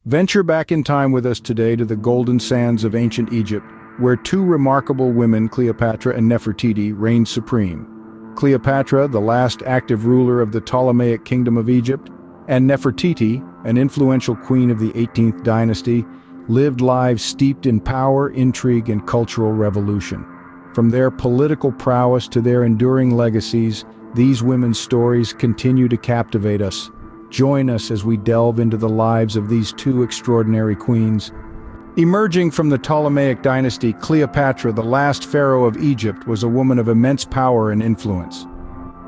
Venture back in time with us today to the golden sands of ancient Egypt, where two remarkable women, Cleopatra and Nefertiti, reigned supreme. Cleopatra, the last active ruler of the Ptolemaic kingdom of Egypt, and Nefertiti, an influential queen of the 18th dynasty, lived lives steeped in power, intrigue, and cultural revolution. From their political prowess to their enduring legacies, these women's stories continue to captivate us. Join us as we delve into the lives of these two extraordinary queens. Emerging from the Ptolemaic dynasty, Cleopatra, the last pharaoh of Egypt, was a woman of immense power and influence.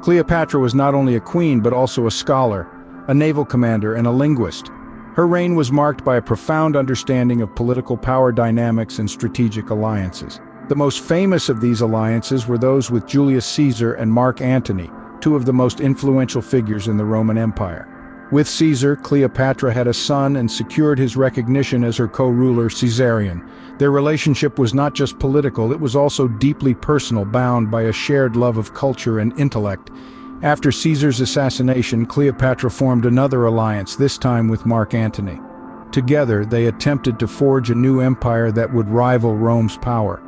Cleopatra was not only a queen but also a scholar, a naval commander, and a linguist. Her reign was marked by a profound understanding of political power dynamics and strategic alliances. The most famous of these alliances were those with Julius Caesar and Mark Antony, two of the most influential figures in the Roman Empire. With Caesar, Cleopatra had a son and secured his recognition as her co-ruler, Caesarion. Their relationship was not just political, it was also deeply personal, bound by a shared love of culture and intellect. After Caesar's assassination, Cleopatra formed another alliance, this time with Mark Antony. Together, they attempted to forge a new empire that would rival Rome's power.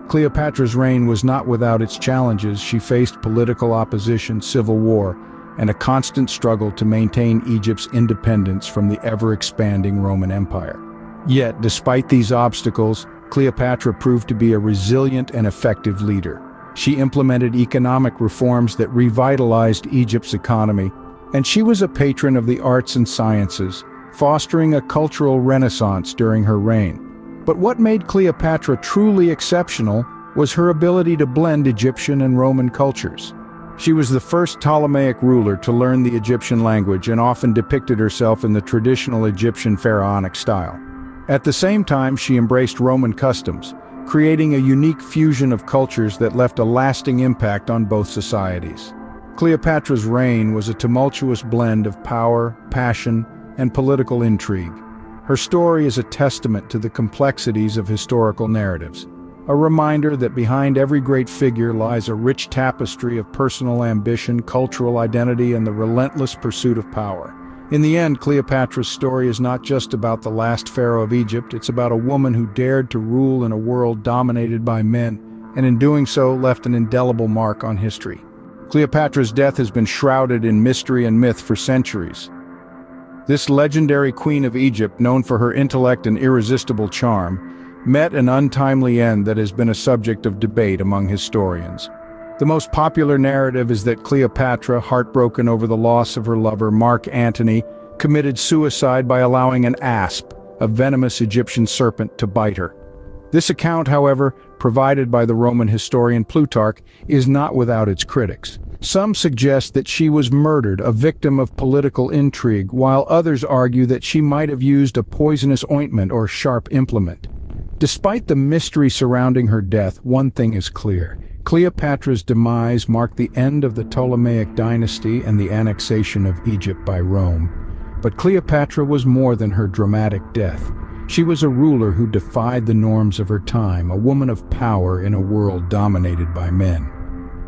Cleopatra's reign was not without its challenges. She faced political opposition, civil war, and a constant struggle to maintain Egypt's independence from the ever-expanding Roman Empire. Yet, despite these obstacles, Cleopatra proved to be a resilient and effective leader. She implemented economic reforms that revitalized Egypt's economy, and she was a patron of the arts and sciences, fostering a cultural renaissance during her reign. But what made Cleopatra truly exceptional was her ability to blend Egyptian and Roman cultures. She was the first Ptolemaic ruler to learn the Egyptian language and often depicted herself in the traditional Egyptian pharaonic style. At the same time, she embraced Roman customs, creating a unique fusion of cultures that left a lasting impact on both societies. Cleopatra's reign was a tumultuous blend of power, passion, and political intrigue. Her story is a testament to the complexities of historical narratives, a reminder that behind every great figure lies a rich tapestry of personal ambition, cultural identity, and the relentless pursuit of power. In the end, Cleopatra's story is not just about the last pharaoh of Egypt, it's about a woman who dared to rule in a world dominated by men, and in doing so left an indelible mark on history. Cleopatra's death has been shrouded in mystery and myth for centuries. This legendary queen of Egypt, known for her intellect and irresistible charm, met an untimely end that has been a subject of debate among historians. The most popular narrative is that Cleopatra, heartbroken over the loss of her lover Mark Antony, committed suicide by allowing an asp, a venomous Egyptian serpent, to bite her. This account, however, provided by the Roman historian Plutarch, is not without its critics. Some suggest that she was murdered, a victim of political intrigue, while others argue that she might have used a poisonous ointment or sharp implement. Despite the mystery surrounding her death, one thing is clear. Cleopatra's demise marked the end of the Ptolemaic dynasty and the annexation of Egypt by Rome. But Cleopatra was more than her dramatic death. She was a ruler who defied the norms of her time, a woman of power in a world dominated by men.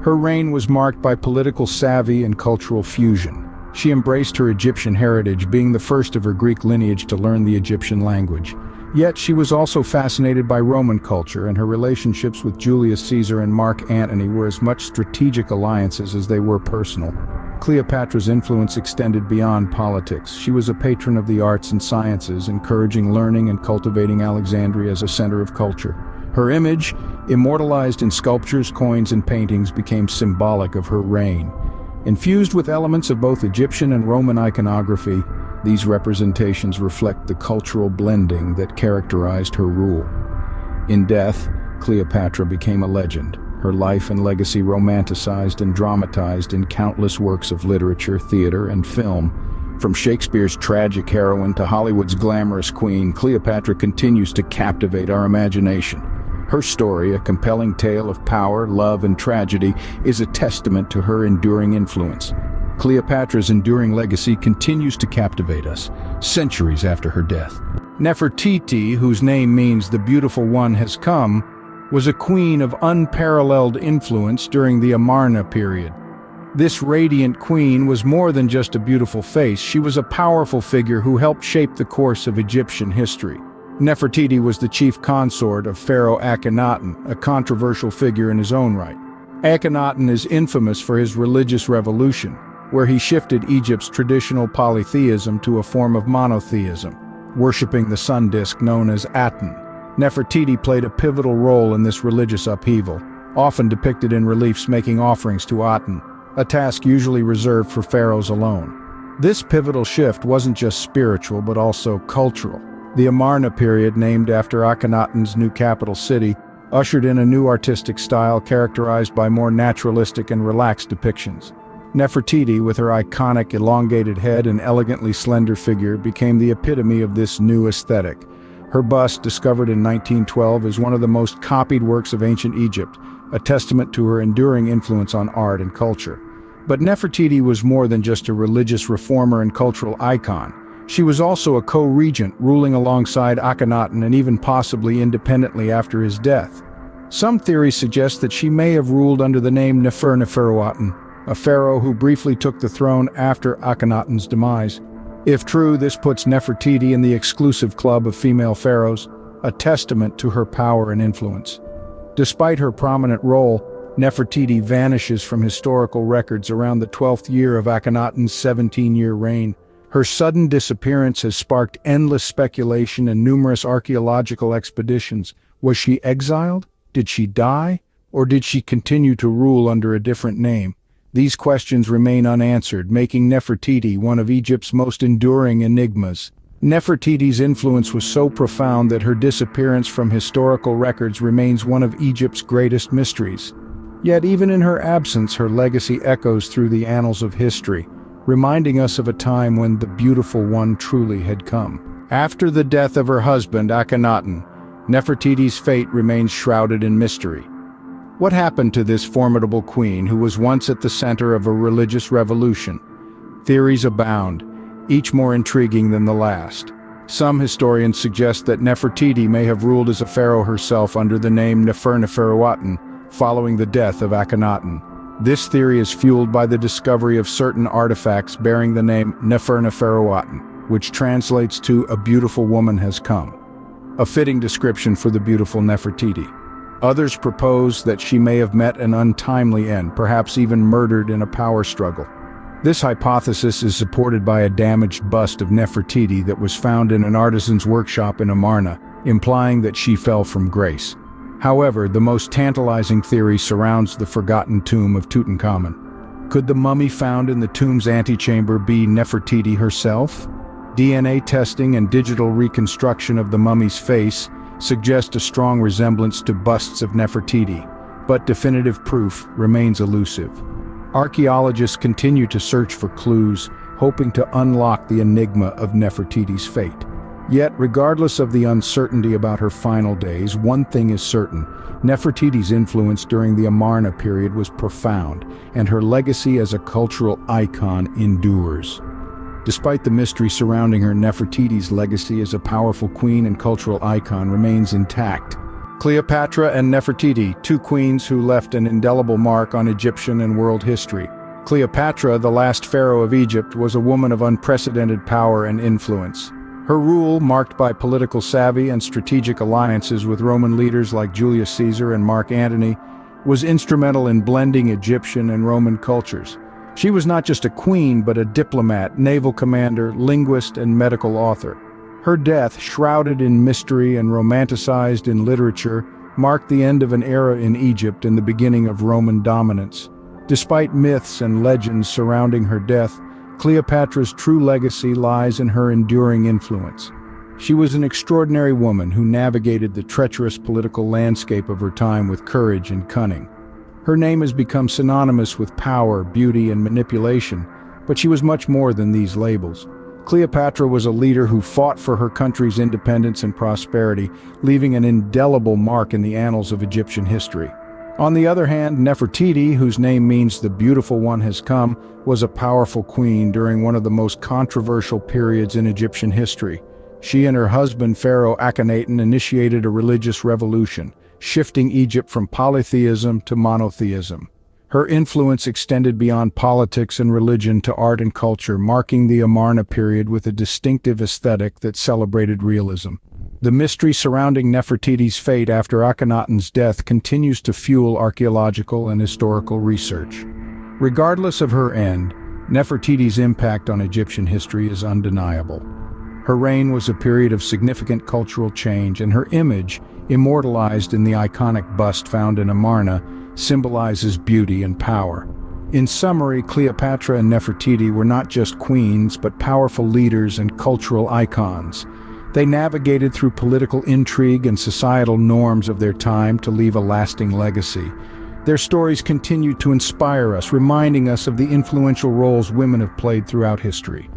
Her reign was marked by political savvy and cultural fusion. She embraced her Egyptian heritage, being the first of her Greek lineage to learn the Egyptian language. Yet she was also fascinated by Roman culture, and her relationships with Julius Caesar and Mark Antony were as much strategic alliances as they were personal. Cleopatra's influence extended beyond politics. She was a patron of the arts and sciences, encouraging learning and cultivating Alexandria as a center of culture. Her image, immortalized in sculptures, coins, and paintings, became symbolic of her reign. Infused with elements of both Egyptian and Roman iconography, these representations reflect the cultural blending that characterized her rule. In death, Cleopatra became a legend, her life and legacy romanticized and dramatized in countless works of literature, theater, and film. From Shakespeare's tragic heroine to Hollywood's glamorous queen, Cleopatra continues to captivate our imagination. Her story, a compelling tale of power, love, and tragedy, is a testament to her enduring influence. Cleopatra's enduring legacy continues to captivate us, centuries after her death. Nefertiti, whose name means the beautiful one has come, was a queen of unparalleled influence during the Amarna period. This radiant queen was more than just a beautiful face, she was a powerful figure who helped shape the course of Egyptian history. Nefertiti was the chief consort of Pharaoh Akhenaten, a controversial figure in his own right. Akhenaten is infamous for his religious revolution, where he shifted Egypt's traditional polytheism to a form of monotheism, worshipping the sun disk known as Aten. Nefertiti played a pivotal role in this religious upheaval, often depicted in reliefs making offerings to Aten, a task usually reserved for pharaohs alone. This pivotal shift wasn't just spiritual but also cultural. The Amarna period, named after Akhenaten's new capital city, ushered in a new artistic style characterized by more naturalistic and relaxed depictions. Nefertiti, with her iconic elongated head and elegantly slender figure, became the epitome of this new aesthetic. Her bust, discovered in 1912, is one of the most copied works of ancient Egypt, a testament to her enduring influence on art and culture. But Nefertiti was more than just a religious reformer and cultural icon. She was also a co-regent, ruling alongside Akhenaten and even possibly independently after his death. Some theories suggest that she may have ruled under the name Neferuaten, a pharaoh who briefly took the throne after Akhenaten's demise. If true, this puts Nefertiti in the exclusive club of female pharaohs, a testament to her power and influence. Despite her prominent role, Nefertiti vanishes from historical records around the 12th year of Akhenaten's 17-year reign. Her sudden disappearance has sparked endless speculation and numerous archaeological expeditions. Was she exiled? Did she die? Or did she continue to rule under a different name? These questions remain unanswered, making Nefertiti one of Egypt's most enduring enigmas. Nefertiti's influence was so profound that her disappearance from historical records remains one of Egypt's greatest mysteries. Yet even in her absence, her legacy echoes through the annals of history, reminding us of a time when the beautiful one truly had come. After the death of her husband, Akhenaten, Nefertiti's fate remains shrouded in mystery. What happened to this formidable queen who was once at the center of a religious revolution? Theories abound, each more intriguing than the last. Some historians suggest that Nefertiti may have ruled as a pharaoh herself under the name Neferuaten following the death of Akhenaten. This theory is fueled by the discovery of certain artifacts bearing the name Neferuaten, which translates to "a beautiful woman has come," a fitting description for the beautiful Nefertiti. Others propose that she may have met an untimely end, perhaps even murdered in a power struggle. This hypothesis is supported by a damaged bust of Nefertiti that was found in an artisan's workshop in Amarna, implying that she fell from grace. However, the most tantalizing theory surrounds the forgotten tomb of Tutankhamun. Could the mummy found in the tomb's antechamber be Nefertiti herself? DNA testing and digital reconstruction of the mummy's face suggest a strong resemblance to busts of Nefertiti, but definitive proof remains elusive. Archaeologists continue to search for clues, hoping to unlock the enigma of Nefertiti's fate. Yet, regardless of the uncertainty about her final days, one thing is certain: Nefertiti's influence during the Amarna period was profound, and her legacy as a cultural icon endures. Despite the mystery surrounding her, Nefertiti's legacy as a powerful queen and cultural icon remains intact. Cleopatra and Nefertiti, two queens who left an indelible mark on Egyptian and world history. Cleopatra, the last pharaoh of Egypt, was a woman of unprecedented power and influence. Her rule, marked by political savvy and strategic alliances with Roman leaders like Julius Caesar and Mark Antony, was instrumental in blending Egyptian and Roman cultures. She was not just a queen, but a diplomat, naval commander, linguist, and medical author. Her death, shrouded in mystery and romanticized in literature, marked the end of an era in Egypt and the beginning of Roman dominance. Despite myths and legends surrounding her death, Cleopatra's true legacy lies in her enduring influence. She was an extraordinary woman who navigated the treacherous political landscape of her time with courage and cunning. Her name has become synonymous with power, beauty, and manipulation, but she was much more than these labels. Cleopatra was a leader who fought for her country's independence and prosperity, leaving an indelible mark in the annals of Egyptian history. On the other hand, Nefertiti, whose name means "the beautiful one has come," was a powerful queen during one of the most controversial periods in Egyptian history. She and her husband, Pharaoh Akhenaten, initiated a religious revolution, shifting Egypt from polytheism to monotheism. Her influence extended beyond politics and religion to art and culture, marking the Amarna period with a distinctive aesthetic that celebrated realism. The mystery surrounding Nefertiti's fate after Akhenaten's death continues to fuel archaeological and historical research. Regardless of her end, Nefertiti's impact on Egyptian history is undeniable. Her reign was a period of significant cultural change, and her image, immortalized in the iconic bust found in Amarna, symbolizes beauty and power. In summary, Cleopatra and Nefertiti were not just queens, but powerful leaders and cultural icons. They navigated through political intrigue and societal norms of their time to leave a lasting legacy. Their stories continue to inspire us, reminding us of the influential roles women have played throughout history.